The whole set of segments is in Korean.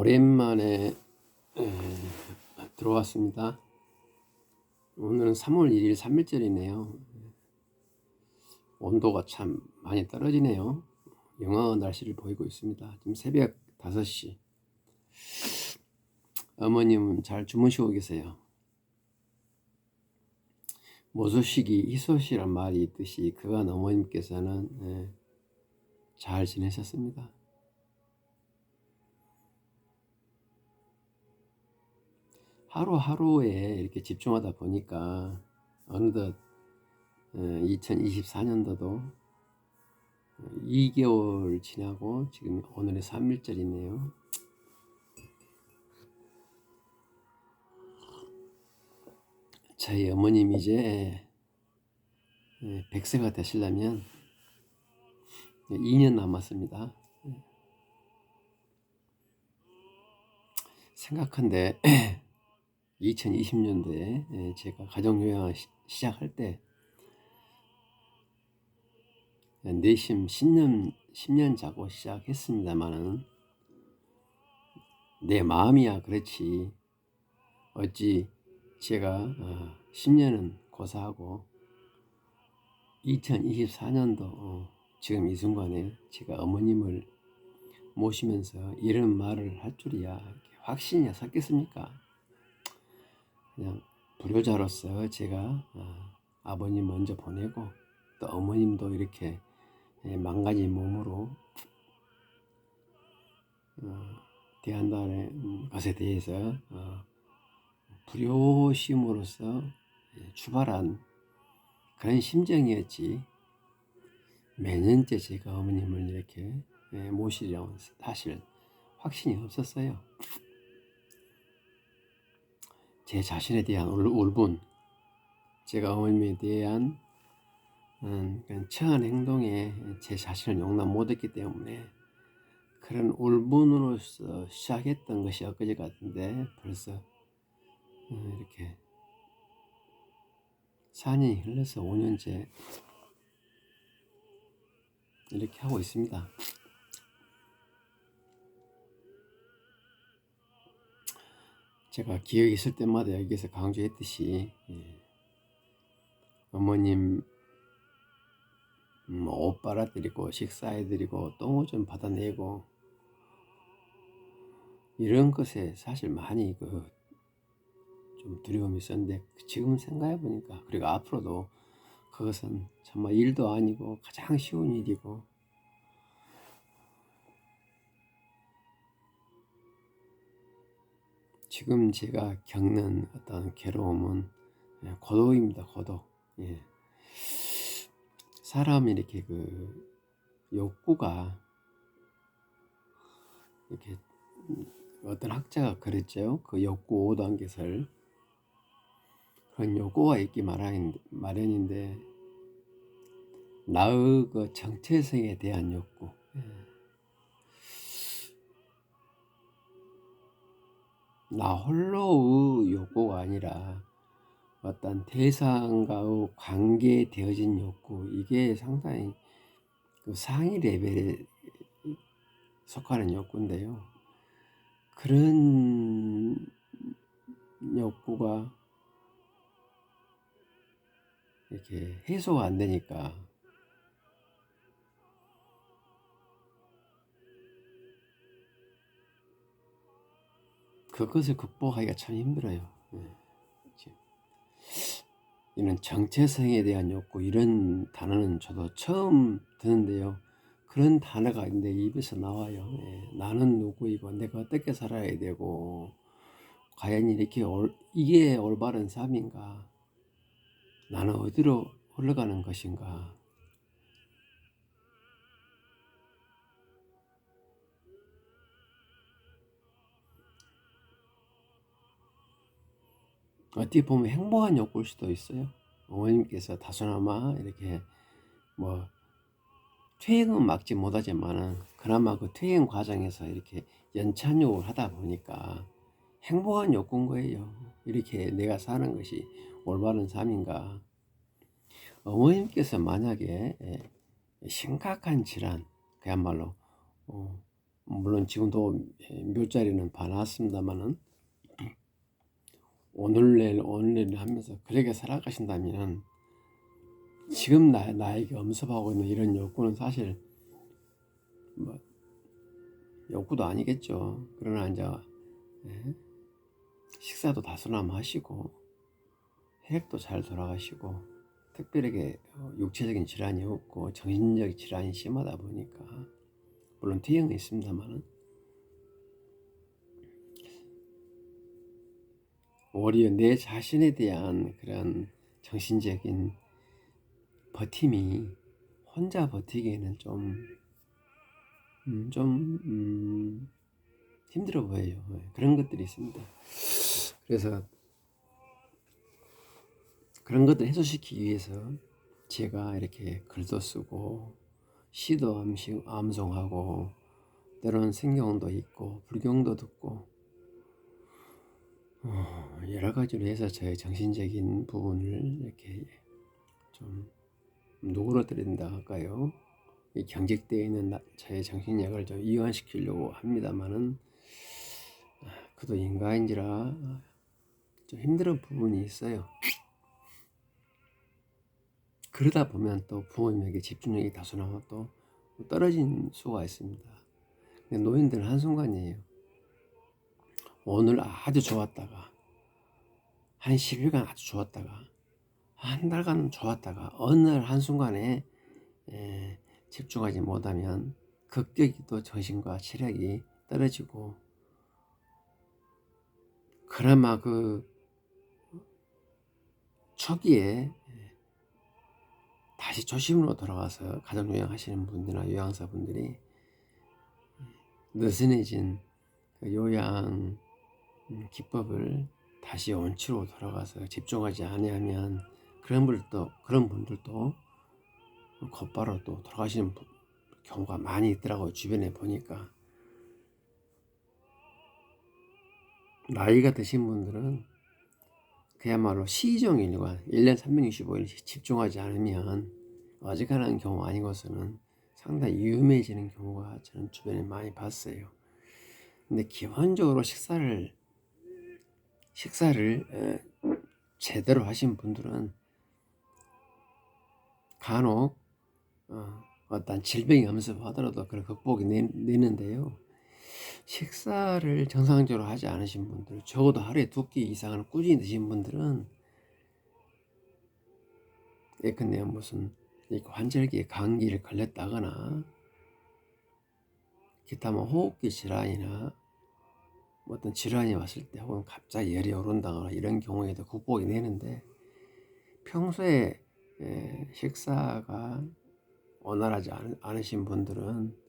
오랜만에 들어왔습니다. 오늘은 3월 1일 3일절이네요. 온도가 참 많이 떨어지네요. 영하 날씨를 보이고 있습니다. 지금 새벽 5시. 어머님은 잘 주무시고 계세요. 모소식이 희소시란 말이 있듯이 그간 어머님께서는 잘 지내셨습니다. 하루하루에 이렇게 집중하다 보니까 어느덧 2024년도도 2개월 지나고 지금 오늘이 3일절이네요. 저희 어머님이 이제 100세가 되시려면 2년 남았습니다. 생각한데 2020년도에 제가 가정요양을 시작할 때 내심 10년 자고 시작했습니다만은 내 마음이야 그렇지 어찌 제가 10년은 고사하고 2024년도 지금 이 순간에 제가 어머님을 모시면서 이런 말을 할 줄이야 확신이 섰겠습니까? 그냥 불효자로서 제가 아버님 먼저 보내고 또 어머님도 이렇게 망가진 몸으로 대한다는 것에 대해서 불효심으로서 출발한 그런 심정이었지 매년째 제가 어머님을 이렇게 모시려고 사실 확신이 없었어요. 제 자신에 대한 울분, 제가 어머님에 대한 처한 행동에 제 자신을 용납 못했기 때문에 그런 울분으로서 시작했던 것이 엊그제 같은데 벌써 이렇게 4년이 흘러서 5년째 이렇게 하고 있습니다. 제가 기억이 있을 때마다 여기서 강조했듯이 어머님 옷 빨아드리고 식사해드리고 똥을 좀 받아내고 이런 것에 사실 많이 좀 두려움이 있었는데 지금 생각해보니까 그리고 앞으로도 그것은 정말 일도 아니고 가장 쉬운 일이고 지금 제가 겪는 어떤 괴로움은 고독입니다. 고독. 사람이 이렇게 욕구가 이렇게 어떤 학자가 그랬죠. 그 욕구 5단계설 그런 욕구가 있기 마련인데 나의 그 정체성에 대한 욕구 나 홀로의 욕구가 아니라 어떤 대상과의 관계되어진 욕구 이게 상당히 상위 레벨에 속하는 욕구인데요. 그런 욕구가 이렇게 해소가 안 되니까 그것을 극복하기가 참 힘들어요. 이런 정체성에 대한 욕구 이런 단어는 저도 처음 듣는데요. 그런 단어가 내 입에서 나와요. 나는 누구이고 내가 어떻게 살아야 되고 과연 이렇게 이게 올바른 삶인가? 나는 어디로 흘러가는 것인가? 어떻게 보면 행복한 욕구일 수도 있어요. 어머님께서 다소나마 이렇게 퇴행은 막지 못하지만은 그나마 그 퇴행 과정에서 이렇게 연착륙을 하다 보니까 행복한 욕구인 거예요. 이렇게 내가 사는 것이 올바른 삶인가. 어머님께서 만약에 심각한 질환, 그야말로 물론 지금도 묘자리는 봐놨습니다만은 오늘 내일 하면서 그렇게 살아가신다면 지금 나에게 엄습하고 있는 이런 욕구는 사실 뭐 욕구도 아니겠죠. 그러나 이제 식사도 다소남하시고 혈액도 잘 돌아가시고 특별하게 육체적인 질환이 없고 정신적 질환이 심하다 보니까 물론 T형은 있습니다만은 오히려 내 자신에 대한 그런 정신적인 버팀이 혼자 버티기에는 힘들어 보여요. 그런 것들이 있습니다. 그래서 그런 것들 해소시키기 위해서 제가 이렇게 글도 쓰고 시도 암송하고 때로는 성경도 읽고 불경도 듣고 여러 가지로 해서 저의 정신적인 부분을 이렇게 좀 누그러뜨린다 할까요? 이 경직되어 있는 저의 정신력을 좀 이완시키려고 합니다만은 그도 인간인지라 좀 힘든 부분이 있어요. 그러다 보면 또 부모님에게 집중력이 다소나고 또 떨어진 수가 있습니다. 노인들은 한순간이에요. 오늘 아주 좋았다가 한 10일간 아주 좋았다가 한 달간 좋았다가 어느 날 한순간에 집중하지 못하면 급격히 또 정신과 체력이 떨어지고 그나마 그 초기에 다시 초심으로 돌아가서 가정요양하시는 분들이나 요양사분들이 느슨해진 그 요양 기법을 다시 원칙으로 돌아가서 집중하지 아니하면 그런 분들도 곧바로 또 돌아가시는 경우가 많이 있더라고요. 주변에 보니까 나이가 드신 분들은 그야말로 시종일관 1년 365일 집중하지 않으면 어지간한 경우 아니고서는 상당히 위험해지는 경우가 저는 주변에 많이 봤어요. 근데 기본적으로 식사를 제대로 하신 분들은 간혹 어떤 질병이 엄습하더라도 그런 극복이 내는데요. 식사를 정상적으로 하지 않으신 분들, 적어도 하루에 2끼 이상을 꾸준히 드신 분들은 예컨대 무슨 환절기에 감기를 걸렸다거나 기타 뭐 호흡기 질환이나 어떤 질환이 왔을 때 혹은 갑자기 열이 오른다거나 이런 경우에도 극복이 되는데 평소에 식사가 원활하지 않으신 분들은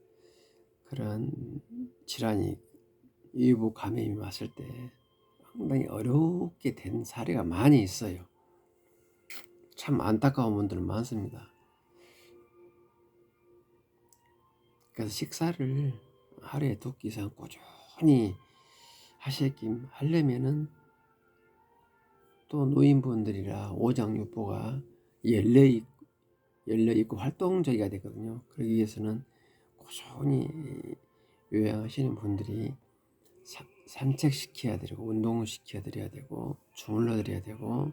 그런 질환이 일부 감염이 왔을 때 상당히 어렵게 된 사례가 많이 있어요. 참 안타까운 분들은 많습니다. 그래서 식사를 하루에 2끼 이상 꾸준히 하려면은 또 노인분들이라 오장육부가 열려있고 활동적이어야 되거든요. 그러기 위해서는 꾸준히 요양하시는 분들이 산책시켜야 되고 운동을 시켜드려야 되고 주물러 드려야 되고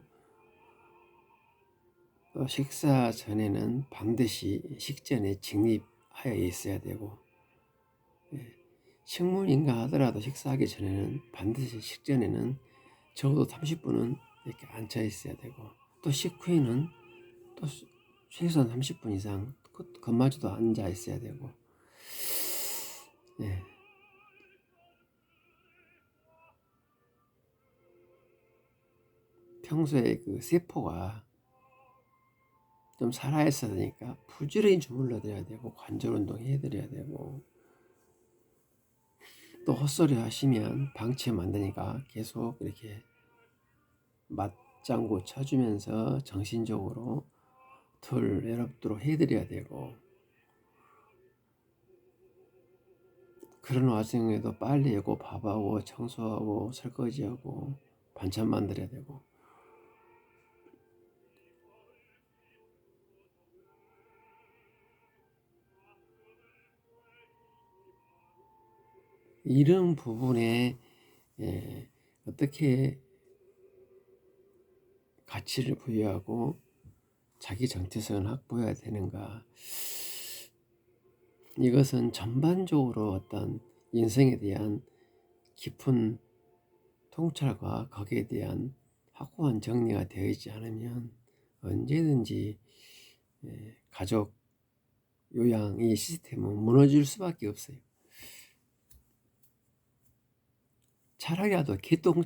또 식사 전에는 반드시 식전에 직립하여 있어야 되고 식물인가 하더라도 식사하기 전에는 반드시 식전에는 적어도 30분은 이렇게 앉아 있어야 되고 또 식후에는 또 최소한 30분 이상 그마저도 앉아 있어야 되고 평소에 그 세포가 좀 살아있어야 되니까 부지런히 주물러 드려야 되고 관절 운동 해드려야 되고 또 헛소리 하시면 방치하면 안 되니까 계속 이렇게 맞장구 쳐주면서 정신적으로 덜 외롭도록 해드려야 되고 그런 와중에도 빨래하고 밥하고 청소하고 설거지하고 반찬 만들어야 되고 이런 부분에 어떻게 가치를 부여하고 자기 정체성을 확보해야 되는가. 이것은 전반적으로 어떤 인생에 대한 깊은 통찰과 거기에 대한 확고한 정리가 되어 있지 않으면 언제든지 가족 요양 이 시스템은 무너질 수밖에 없어요. 차라리라도 개똥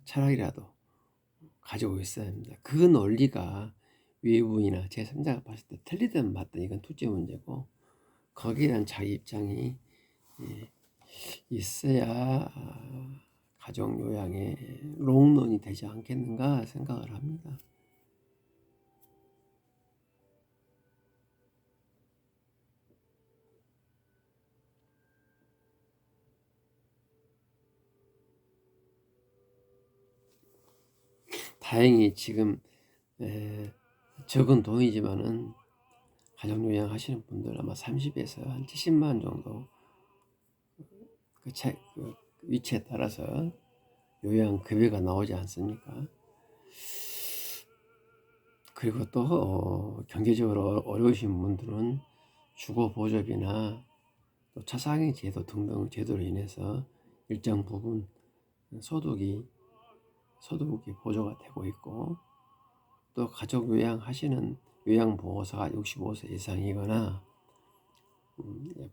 차라리라도 가지고 있어야 합니다. 그 논리가 외부인이나 제3자가 봤을 때 틀리든 맞든 이건 둘째 문제고, 거기에 대한 자기 입장이 있어야 가족 요양의 롱런이 되지 않겠는가 생각을 합니다. 다행히 지금 적은 돈이지만은 가족 요양 하시는 분들 아마 30에서 한 70만 정도 그 위치에 따라서 요양 급여가 나오지 않습니까? 그리고 또 경제적으로 어려우신 분들은 주거 보조비나 또 차상위 제도 등등 제도로 인해서 일정 부분 소득이 보조가 되고 있고, 또 가족 요양하시는 요양보호사가 65세 이상이거나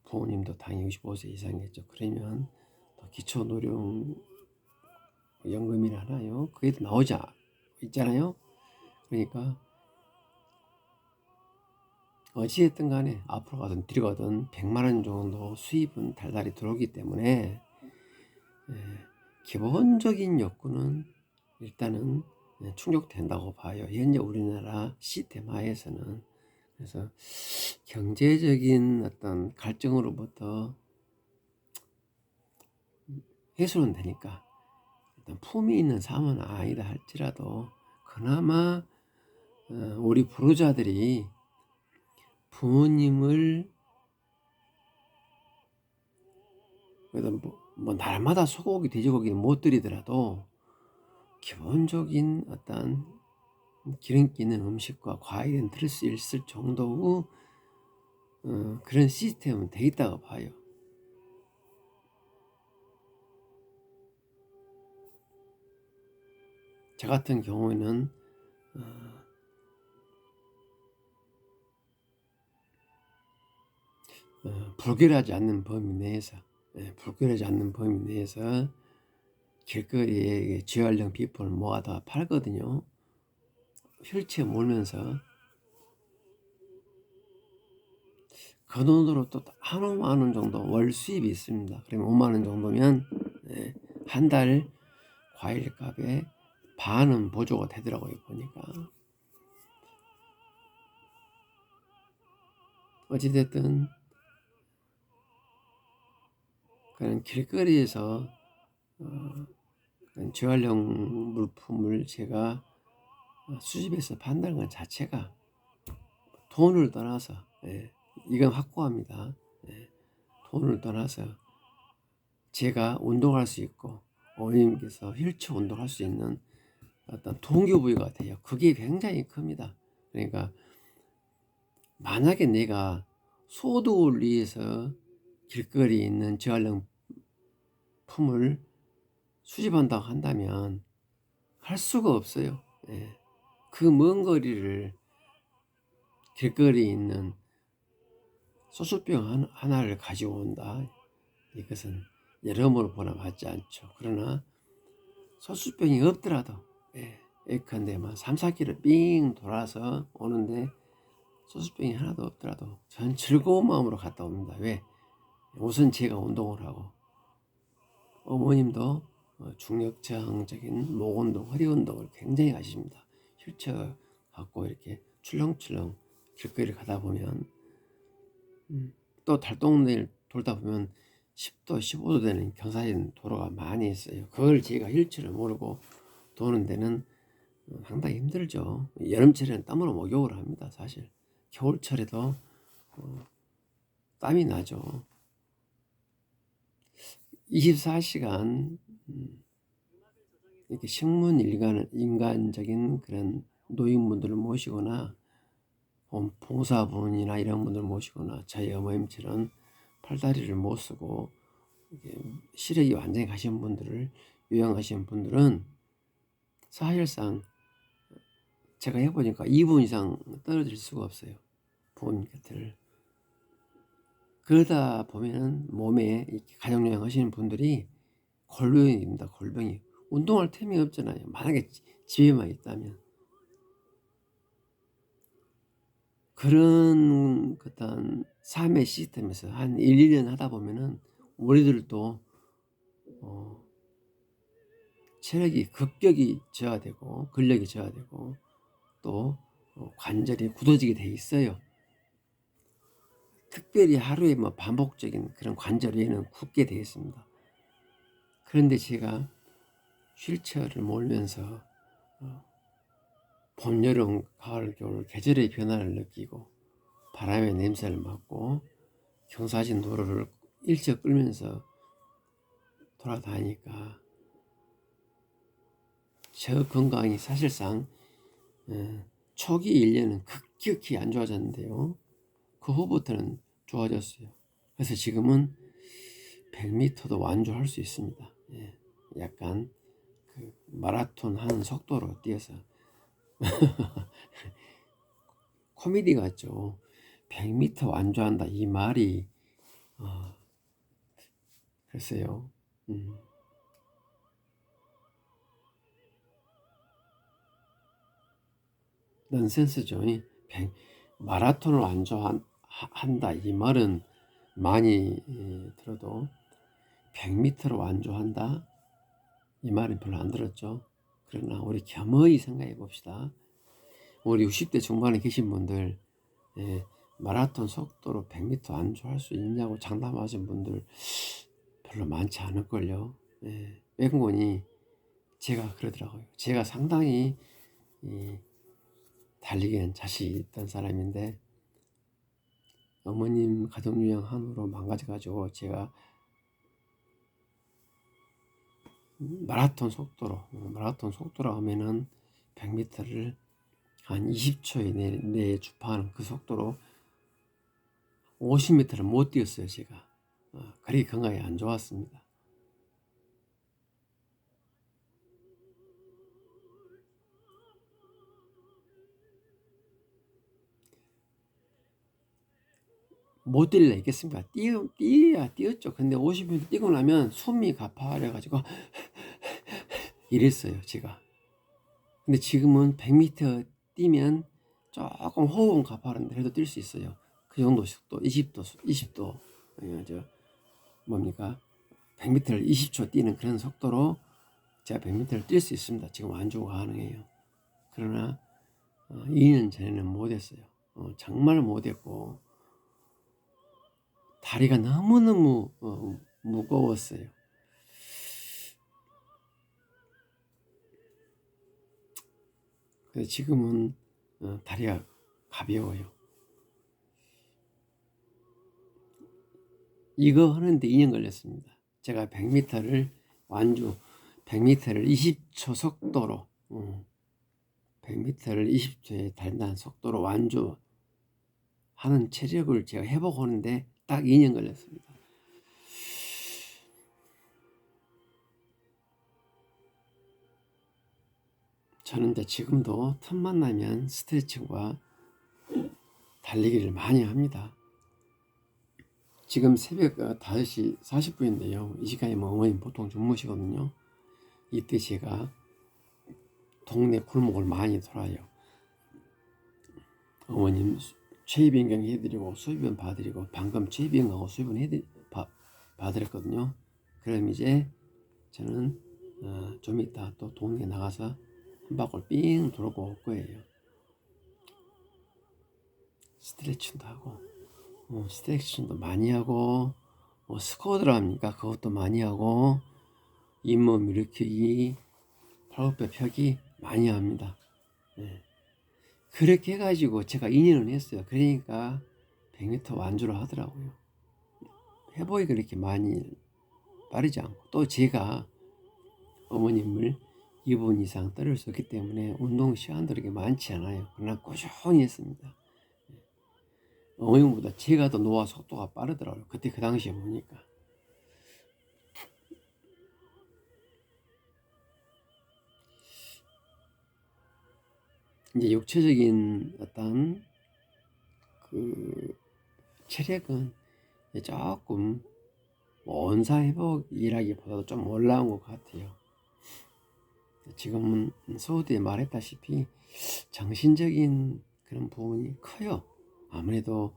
부모님도 당연히 65세 이상이겠죠. 그러면 또 기초노령연금이라 하나요? 그게 나오지 있잖아요. 그러니까 어찌됐든 간에 앞으로 가든 뒤로 가든 100만 원 정도 수입은 달달이 들어오기 때문에 기본적인 욕구는 일단은 충족된다고 봐요. 현재 우리나라 시스템 하에서는. 그래서 경제적인 어떤 갈증으로부터 해소는 되니까 일단 품위 있는 삶은 아니다 할지라도 그나마 우리 부르자들이 부모님을 뭐 날마다 소고기 돼지고기는 못 드리더라도 기본적인 어떤 기름기 있는 음식과 과일은 들을 수 있을 정도의 그런 시스템은 돼 있다고 봐요. 저 같은 경우에는 불결하지 않는 범위 내에서 길거리에 재활용 비품을 모아다 팔거든요. 휠체어 몰면서 그 돈으로 또 한 5만 원 정도 월 수입이 있습니다. 그러면 5만 원 정도면 한 달 과일값에 반은 보조가 되더라고요. 보니까 어찌됐든 그런 길거리에서 재활용 물품을 제가 수집해서 판다는 것 자체가 돈을 떠나서 이건 확고합니다. 돈을 떠나서 제가 운동할 수 있고 어머님께서 휠체어 운동할 수 있는 어떤 동기부여가 돼요. 그게 굉장히 큽니다. 그러니까 만약에 내가 소득을 위해서 길거리에 있는 재활용 품을 수집한다고 한다면 할 수가 없어요. 그 먼 거리를 길거리에 있는 소주병 하나를 가지고 온다. 이것은 여러모로 보나 맞지 않죠. 그러나 소주병이 없더라도 예컨대만 3, 4km 삥 돌아서 오는데 소주병이 하나도 없더라도 전 즐거운 마음으로 갔다 옵니다. 왜? 우선 제가 운동을 하고 어머님도 중력 저항적인 목 운동, 허리 운동을 굉장히 하십니다. 휠체어 갖고 이렇게 출렁출렁 길거리를 가다 보면 또 달동네를 돌다 보면 10도, 15도 되는 경사진 도로가 많이 있어요. 그걸 제가 휠체어를 모르고 도는 데는 상당히 힘들죠. 여름철에는 땀으로 목욕을 합니다. 사실 겨울철에도 땀이 나죠. 24시간 이렇게 인간적인 그런 노인분들을 모시거나 봉사분이나 이런 분들 모시거나 저희 어머님처럼 팔다리를 못 쓰고 시력이 완전히 가신 분들을 요양하신 분들은 사실상 제가 해보니까 2분 이상 떨어질 수가 없어요. 부모님 곁을. 그러다 보면은 몸에 가정요양 하시는 분들이 골병이 됩니다. 골병이. 운동할 틈이 없잖아요. 만약에 집에만 있다면. 그런 어떤 삶의 시스템에서 한 1, 2년 하다 보면은 우리들도 체력이 급격히 저하되고 근력이 저하되고 또 관절이 굳어지게 돼 있어요. 특별히 하루에 뭐 반복적인 그런 관절 위에는 굳게 돼 있습니다. 그런데 제가 휠체어를 몰면서 봄, 여름, 가을, 겨울 계절의 변화를 느끼고 바람의 냄새를 맡고 경사진 도로를 일찍 끌면서 돌아다니니까 저 건강이 사실상 초기 1년은 급격히 안 좋아졌는데요. 그 후부터는 좋아졌어요. 그래서 지금은 100m도 완주할 수 있습니다. 약간 그 마라톤 하는 속도로 뛰어서 코미디 같죠. 100m 완주한다 이 말이 글쎄요. 넌센스죠. 마라톤을 완주한다 이 말은 많이 들어도 100m를 완주한다 이 말은 별로 안 들었죠. 그러나 우리 겸허히 생각해 봅시다. 우리 60대 중반에 계신 분들 마라톤 속도로 100m 완주할 수 있냐고 장담하신 분들 별로 많지 않을걸요. 외국인이 제가 그러더라고요. 제가 상당히 달리기는 자신 있던 사람인데 어머님 가족요양 한으로 망가져가지고 제가 마라톤 속도로 하면은 100m를 한 20초 내에 주파하는 그 속도로 50m를 못 뛰었어요. 제가 그렇게 건강이 안 좋았습니다. 못 뛰려 했겠습니까? 뛰어야 뛰었죠. 근데 50m 뛰고 나면 숨이 가파려가지고 이랬어요. 제가. 근데 지금은 100m 뛰면 조금 호흡은 가파른데 그래도 뛸 수 있어요. 그 정도 속도 20도 뭡니까 100m를 20초 뛰는 그런 속도로 제가 100m를 뛸 수 있습니다. 지금 완주가 가능해요. 그러나 2년 전에는 못했어요. 정말 못했고 다리가 너무너무 무거웠어요. 그래서 지금은 다리가 가벼워요. 이거 하는데 2년 걸렸습니다. 제가 100m를 20초 속도로 100m를 20초에 달리는 속도로 완주하는 체력을 제가 회복하는데 딱 2년 걸렸습니다. 저는 이제 지금도 틈만 나면 스트레칭과 달리기를 많이 합니다. 지금 새벽 5시 40분인데요. 이 시간에 어머님 보통 주무시거든요. 이때 제가 동네 골목을 많이 돌아요. 어머님 최입변경 해드리고 수입변 봐드리고 방금 최입변하고 수입변 봐드렸거든요. 그럼 이제 저는 좀 이따 또 동네 나가서 한 바퀴 삥 돌고 올 거예요. 스트레칭도 하고 스트레칭도 많이 하고 스쿼트를 합니까? 그것도 많이 하고 잇몸 일으키기 팔굽혀 펴기 많이 합니다. 그렇게 해가지고 제가 2년을 했어요. 그러니까 100m 완주를 하더라고요. 회복이 그렇게 많이 빠르지 않고, 또 제가 어머님을 2분 이상 따를 수 없기 때문에 운동 시간도 그렇게 많지 않아요. 그러나 꾸준히 했습니다. 어머님보다 제가 더 노화 속도가 빠르더라고요. 그때 그 당시에 보니까. 이제 육체적인 어떤 그 체력은 조금 원사회복이라기보다도 좀 올라온 것 같아요. 지금은 서두에 말했다시피 정신적인 그런 부분이 커요. 아무래도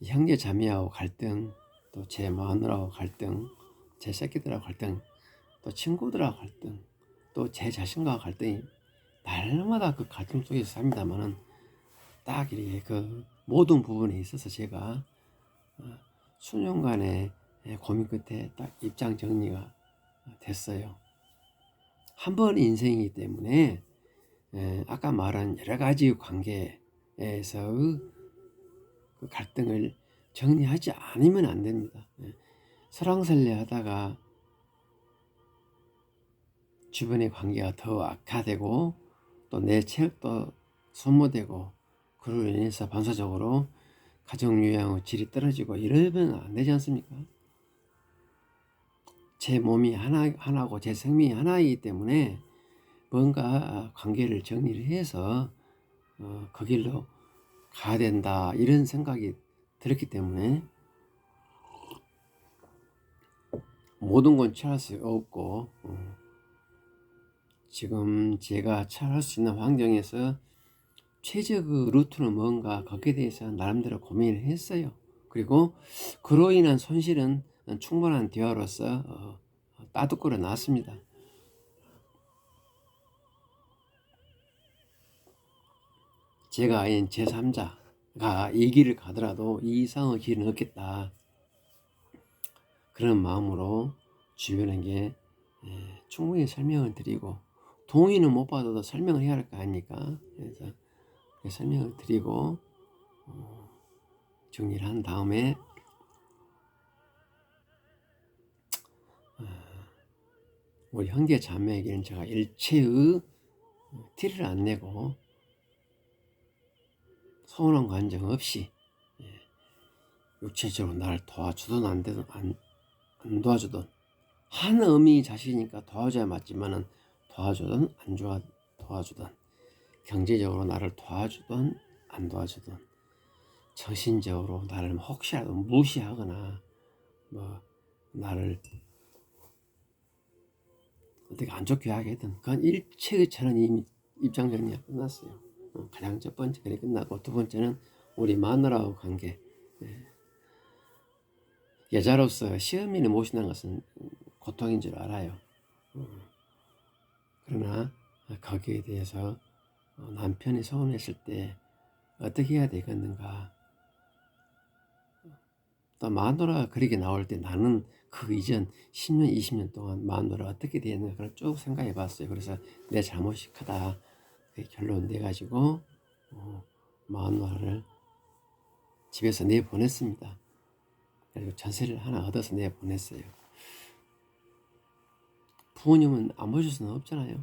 형제 자매하고 갈등, 또 제 마누라하고 갈등, 제 새끼들하고 갈등, 또 친구들하고 갈등, 또 제 자신과 갈등이 날마다 그 갈등 속에서 삽니다만은 딱 이렇게 그 모든 부분에 있어서 제가 수년간의 고민 끝에 딱 입장 정리가 됐어요. 한 번 인생이기 때문에 아까 말한 여러 가지 관계에서 그 갈등을 정리하지 않으면 안 됩니다. 설왕설래 하다가 주변의 관계가 더 악화되고 또 내 체력도 소모되고 그로 인해서 반사적으로 가정 요양의 질이 떨어지고 이러면 안 되지 않습니까? 제 몸이 하나고 제 생명이 하나이기 때문에 뭔가 관계를 정리를 해서 그 길로 가야 된다 이런 생각이 들었기 때문에 모든 건 취할 수 없고 지금 제가 취할 수 있는 환경에서 최적의 루트는 뭔가 거기에 대해서 나름대로 고민을 했어요. 그리고 그로 인한 손실은 충분한 대화로서 따뜻거려 놨습니다. 제가 아닌 제3자가 이 길을 가더라도 이 이상의 길은 없겠다. 그런 마음으로 주변에게 충분히 설명을 드리고 동의는 못 받아도 설명을 해야 할 거 아닙니까? 그래서 설명을 드리고 정리를 한 다음에 우리 형제 자매에게는 제가 일체의 티를 안 내고 서운한 감정 없이 육체적으로 나를 도와주든 안 도와주든 한 어미 자식이니까 도와줘야 맞지만은 도와주든 안 도와주든 경제적으로 나를 도와주든 안 도와주든 정신적으로 나를 혹시라도 무시하거나 뭐 나를 어떻게 안 좋게 하게든 그건 일체의 저는 이미 입장 정리가 끝났어요. 가장 첫 번째 그게 끝나고 두 번째는 우리 마누라하고 관계. 여자로서 시어미를 모신다는 것은 고통인 줄 알아요. 그러나 거기에 대해서 남편이 서운했을 때 어떻게 해야 되겠는가. 또 마누라가 그렇게 나올 때 나는 그 이전 10년 20년 동안 마누라가 어떻게 되었는가 그걸 쭉 생각해 봤어요. 그래서 내 잘못이 크다 결론 내가지고 마누라를 집에서 내보냈습니다. 그리고 전세를 하나 얻어서 내보냈어요. 부모님은 안 보실 수는 없잖아요.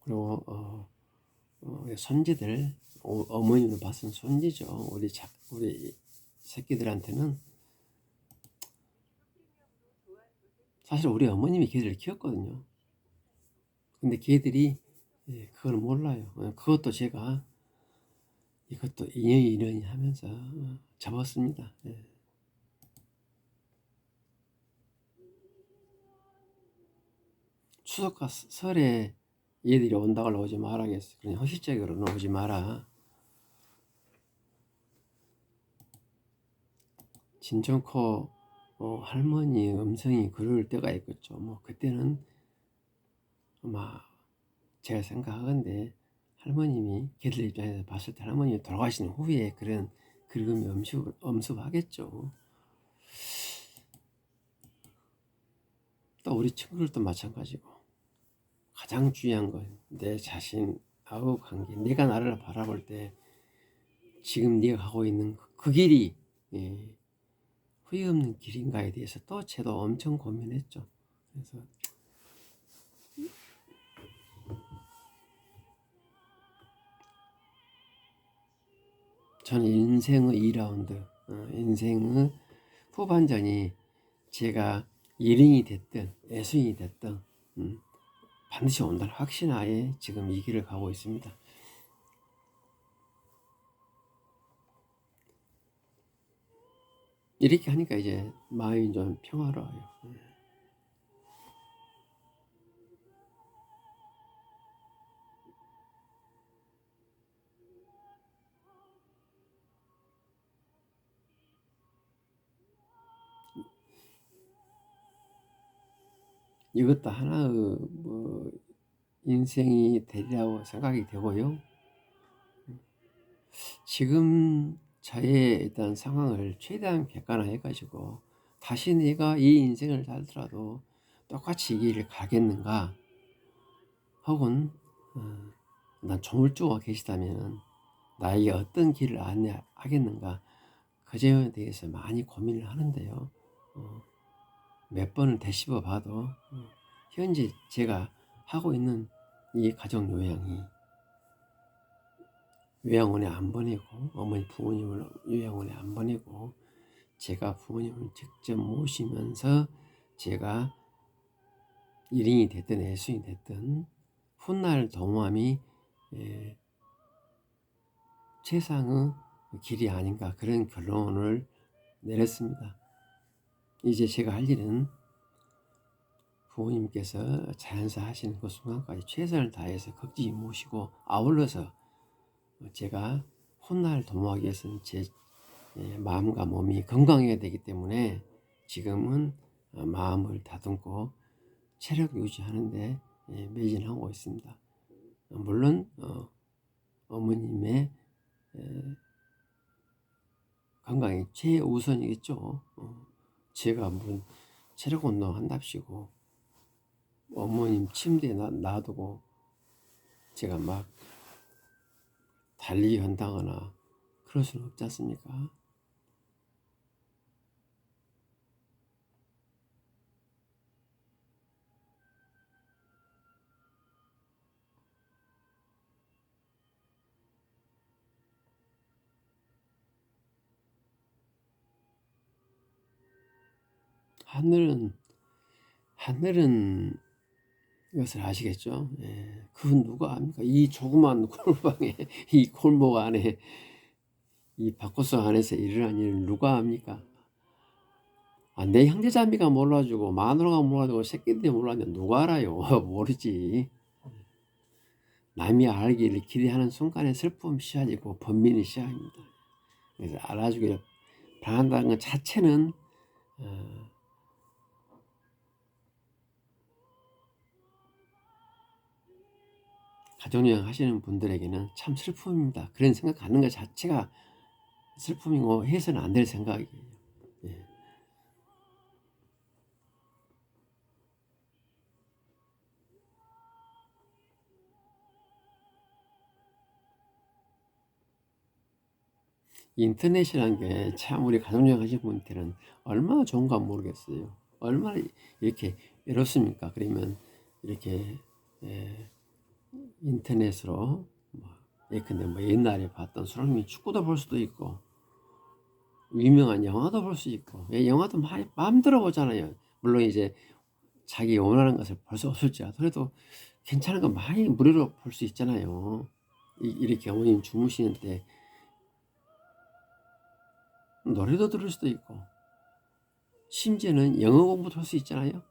그리고 손지들 어머님을 봤은 손지죠. 우리 새끼들한테는 사실 우리 어머님이 걔들을 키웠거든요. 근데 걔들이 그걸 몰라요. 그것도 제가 이것도 인연이 하면서 접었습니다. 추석과 설에 얘들이 온다고 오지 말아야겠어. 그냥 형식적으로는 오지 마라. 진정코 할머니 음성이 그럴 때가 있겠죠. 뭐 그때는 아마 제가 생각하건데 할머님이 걔들 입장에서 봤을 때 할머님이 돌아가신 후에 그런 긁음이 엄습하겠죠. 또 우리 친구들도 마찬가지고 가장 중요한 건 내 자신하고 관계. 내가 나를 바라볼 때 지금 네가 가고 있는 그 길이 후회 없는 길인가에 대해서 또 저도 엄청 고민했죠. 그래서 저는 인생의 2라운드, 인생의 후반전이 제가 일인이 됐든 애수인이 됐든 반드시 온다는 확신하에 지금 이 길을 가고 있습니다. 이렇게 하니까 이제 마음이 좀 평화로워요. 이것도 하나의 뭐 인생이 되리라고 생각이 되고요. 지금 저의 일단 상황을 최대한 객관화해 가지고 다시 내가 이 인생을 살더라도 똑같이 이 길을 가겠는가, 혹은 난 조물주가 계시다면 나에게 어떤 길을 안내하겠는가, 그 점에 대해서 많이 고민을 하는데요. 몇 번을 되씹어 봐도 현재 제가 하고 있는 이 가정 요양이 요양원에 안 보내고, 어머니 부모님을 요양원에 안 보내고 제가 부모님을 직접 모시면서 제가 일인이 됐든 애수인이 됐든 훗날 도모함이 최상의 길이 아닌가, 그런 결론을 내렸습니다. 이제 제가 할 일은 부모님께서 자연사 하시는 그 순간까지 최선을 다해서 극진히 모시고, 아울러서 제가 훗날 도모하기 위해서는 제 마음과 몸이 건강해야 되기 때문에 지금은 마음을 다듬고 체력 유지하는데 매진하고 있습니다. 물론 어머님의 건강이 최우선이겠죠. 제가 무슨 체력 운동 한답시고 어머님 침대에 놔두고 제가 막 달리기 한다거나 그럴 수는 없지 않습니까? 하늘은 이것을 아시겠죠? 그건 누가 압니까? 이 조그만 골방에, 이 골목 안에, 이 박고서 안에서 일어난 일을 누가 압니까? 내 형제자매가 몰라주고 마누라가 몰라주고 새끼들이 몰라주면 누가 알아요? 모르지. 남이 알기를 기대하는 순간에 슬픔 시작이고 번민이 시작입니다. 그래서 알아주기를 바란다는 것 자체는 가정요양 하시는 분들에게는 참 슬픔입니다. 그런 생각하는 것 자체가 슬픔이고 해서는 안 될 생각이에요. 인터넷이라는 게 참 우리 가정요양 하시는 분들은 얼마나 좋은가 모르겠어요. 얼마나 이렇게 이렇습니까? 그러면 이렇게 인터넷으로 예컨대 옛날에 봤던 손흥민 축구도 볼 수도 있고 유명한 영화도 볼 수 있고, 영화도 마음대로 보잖아요. 물론 이제 자기 원하는 것을 볼 수 없을지 그래도 괜찮은 거 많이 무료로 볼 수 있잖아요. 이렇게 어머님 주무시는 때 노래도 들을 수도 있고 심지어는 영어 공부도 할 수 있잖아요.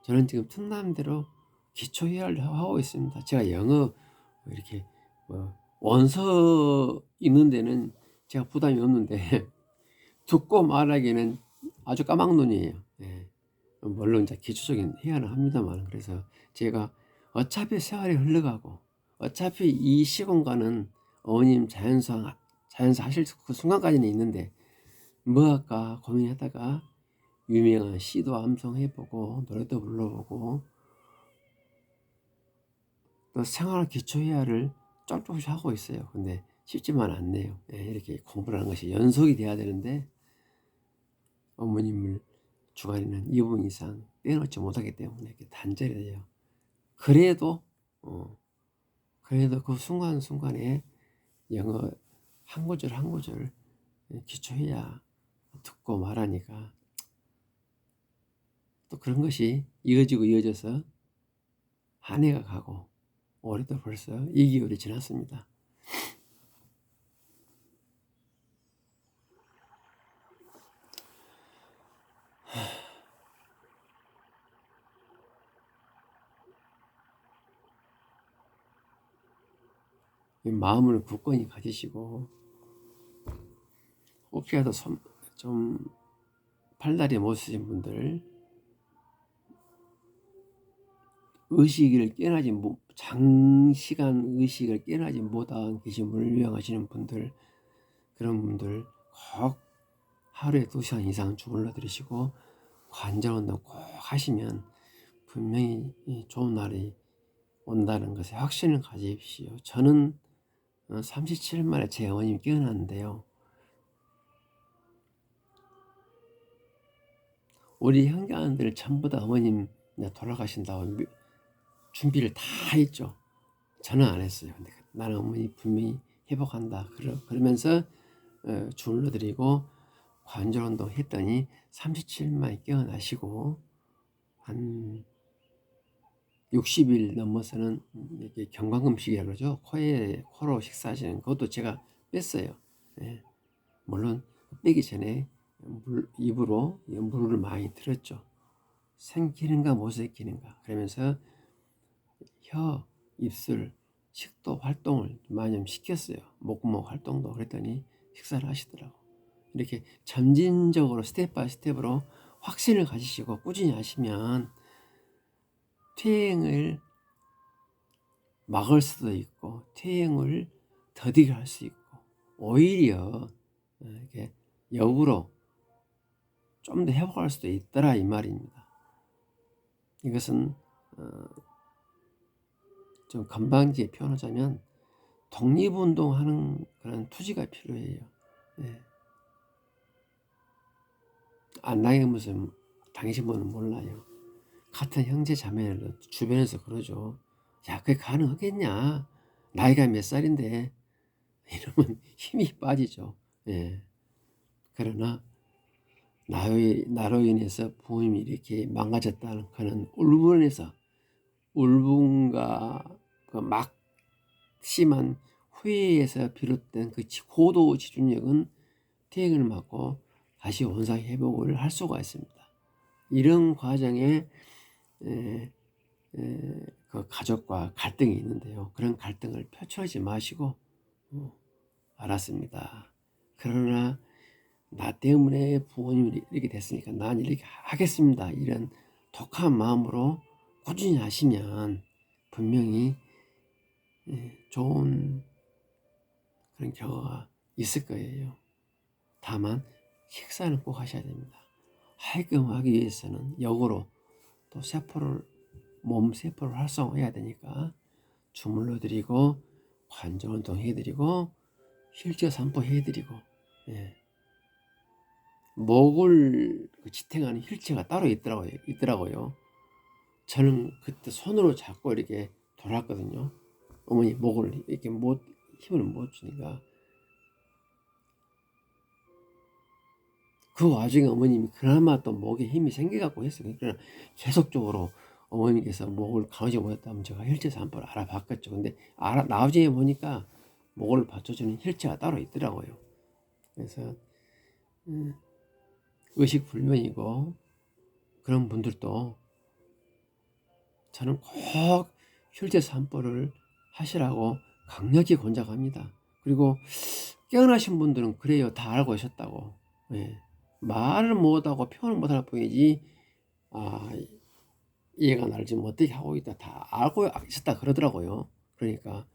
저는 지금 틈남대로 기초회화를 하고 있습니다. 제가 영어 이렇게 원서 읽는 데는 제가 부담이 없는데 듣고 말하기는 아주 까막눈이에요. 물론 이제 기초적인 회화는 합니다만, 그래서 제가 어차피 세월이 흘러가고 어차피 이 시공간은 어머님 자연사 하실 그 순간까지는 있는데 뭐 할까 고민하다가 유명한 시도 암송해보고 노래도 불러보고 또 생활 기초회화를 조금씩 하고 있어요. 근데 쉽지만 않네요. 이렇게 공부라는 것이 연속이 돼야 되는데 어머님을 주간에는 2분 이상 빼놓지 못하기 때문에 이렇게 단절이 돼요. 그래도 그 순간순간에 영어 한 구절 한 구절 기초해야 듣고 말하니까 또 그런 것이 이어지고 이어져서 한 해가 가고 올해도 벌써 2개월이 지났습니다. 마음을 굳건히 가지시고 혹시라도 좀 팔다리 못 쓰신 분들, 의식을 깨나지 장시간 의식을 깨나지 못한 계심을 요양하시는 분들, 그런 분들 꼭 하루에 2시간 이상 주물러 들으시고 관절 운동 꼭 하시면 분명히 좋은 날이 온다는 것에 확신을 가지십시오. 저는 37일 만에 제 어머님이 깨어났는데요. 우리 형제들 전부 다 어머님 돌아가신다고 준비를 다 했죠. 저는 안 했어요. 근데 나는 어머니 분명히 회복한다. 그러면서 주물러드리고 관절 운동 했더니 37일 만에 깨어나시고 한 60일 넘어서는 이게 경광음식이라고 그러죠. 코로 식사하시는 그것도 제가 뺐어요. 예. 물론 빼기 전에 입으로 물을 많이 들었죠. 생기는가 못 생기는가. 그러면서 혀, 입술, 식도 활동을 많이 좀 시켰어요. 목구멍 활동도. 그랬더니 식사를 하시더라고. 이렇게 점진적으로 스텝 바이 스텝으로 확신을 가지시고 꾸준히 하시면 퇴행을 막을 수도 있고 퇴행을 더디게 할 수 있고 오히려 이렇게 역으로 좀 더 회복할 수도 있더라 이 말입니다. 이것은 좀 건방지게 표현하자면 독립운동하는 그런 투지가 필요해요. 예. 안 당해보면 당신 분은 몰라요. 같은 형제 자매를 주변에서 그러죠. 야, 그게 가능하겠냐? 나이가 몇 살인데 이러면 힘이 빠지죠. 예. 그러나 나로 인해서 부모님이 이렇게 망가졌다는 그는 울분과 그 막심한 후회에서 비롯된 그 고도 지준력은 퇴행을 맞고 다시 원상 회복을 할 수가 있습니다. 이런 과정에 그 가족과 갈등이 있는데요. 그런 갈등을 표출하지 마시고 알았습니다. 그러나 나 때문에 부모님이 이렇게 됐으니까 난 이렇게 하겠습니다. 이런 독한 마음으로 꾸준히 하시면 분명히 좋은 그런 결과가 있을 거예요. 다만 식사는 꼭 하셔야 됩니다. 하게끔 하기 위해서는 역으로 또 몸 세포를 활성화해야 되니까 주물러 드리고 관절 운동 해드리고 휠체어 산보 해드리고 목을 지탱하는 휠체어가 따로 있더라고요. 저는 그때 손으로 잡고 이렇게 돌았거든요. 어머니 목을 이렇게 힘을 못 주니까 그 와중에 어머님이 그나마 또 목에 힘이 생겨갖고 했어요. 그러나 계속적으로 어머니께서 목을 강하지 못했다면 제가 휠체어 산보를 알아봤겠죠. 근데 나중에 보니까 목을 받쳐주는 휠체어가 따로 있더라고요. 그래서 의식불명이고 그런 분들도 저는 꼭 휠체어 산보를 하시라고 강력히 권장합니다. 그리고 깨어나신 분들은 그래요. 다 알고 계셨다고. 말을 못하고 표현을 못할 뿐이지 이해가 날지 못하게 하고 있다. 다 알고 있었다 그러더라고요. 그러니까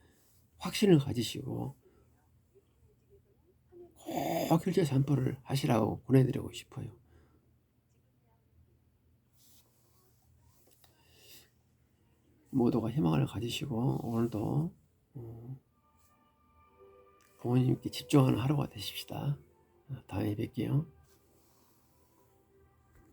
확신을 가지시고 꼭 휠체어 산보를 하시라고 권해드리고 싶어요. 모두가 희망을 가지시고 오늘도 부모님께 집중하는 하루가 되십시다. 다음에 뵐게요.